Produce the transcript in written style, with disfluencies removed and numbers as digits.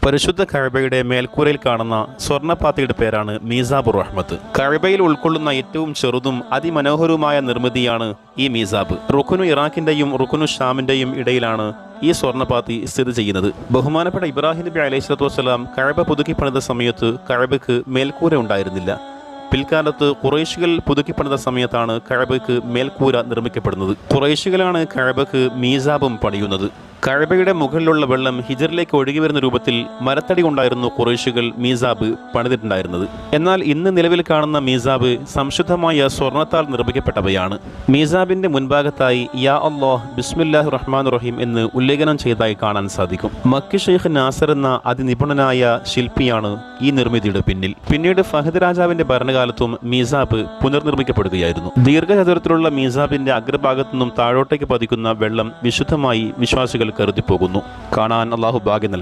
പരിശുദ്ധ കഅബയുടെ മേൽക്കൂരയിൽ കാണുന്ന സ്വർണ്ണപാത്തിയുടെ പേരാണ് മീസാബുർ റഹ്മത്ത്. കഅബയിൽ ഉൾക്കൊള്ളുന്ന ഏറ്റവും ചെറുതും അതിമനോഹരവുമായ നിർമ്മിതിയാണ് ഈ മീസാബ്. റുക്നു ഇറാഖിന്റെയും റുക്നു ഷാമിന്റെയും ഇടയിലാണ് ഈ സ്വർണ്ണപാത്തി സ്ഥിതി ചെയ്യുന്നത്. ബഹുമാനപ്പെട്ട ഇബ്രാഹിം നബി അലൈഹിസ്സലാത്തു വസ്സലാം കഅബ പുതുക്കി പണിത സമയത്ത് കഅബയ്ക്ക് മേൽക്കൂര ഉണ്ടായിരുന്നില്ല. പിൽക്കാലത്ത് ഖുറൈശികൾ പുതുക്കിപ്പണിത സമയത്താണ് കഅബയ്ക്ക് മേൽക്കൂര നിർമ്മിക്കപ്പെടുന്നത്. ഖുറൈശികളാണ് കഅബയ്ക്ക് മീസാബും പണിയുന്നത്. കഅബയുടെ മുകളിലുള്ള വെള്ളം ഹിജറിലേക്ക് ഒഴുകി വരുന്ന രൂപത്തിൽ മരത്തടി കൊണ്ടായിരുന്നു ഖുറൈശികൾ മീസാബ് പണിതിട്ടുണ്ടായിരുന്നത്. എന്നാൽ ഇന്ന് നിലവിൽ കാണുന്ന മീസാബ് സംശുദ്ധമായ സ്വർണത്താൽ നിർമ്മിക്കപ്പെട്ടവയാണ്. മീസാബിന്റെ മുൻഭാഗത്തായി യാ അല്ലാഹ് ബിസ്മില്ലാഹിർ റഹ്മാനിർ റഹീം എന്ന് ഉല്ലേഖനം ചെയ്തതായി കാണാൻ സാധിക്കും. മക്കി ഷെയ്ഖ് നാസർ എന്ന അതിനിപുണനായ ശില്പിയാണ് ഈ നിർമ്മിതിയുടെ പിന്നിൽ. പിന്നീട് ഫഹദ് രാജാവിന്റെ ഭരണകാലത്തും മീസാബ് പുനർനിർമ്മിക്കപ്പെടുകയായിരുന്നു. ദീർഘചതുരത്തിലുള്ള മീസാബിന്റെ അഗ്രഭാഗത്തു നിന്നും താഴോട്ടേക്ക് പതിക്കുന്ന വെള്ളം വിശുദ്ധമായി വിശ്വാസികൾ കരുതിപ്പോകുന്നു. കാണാൻ അല്ലാഹു ഭാഗ്യം നൽകി.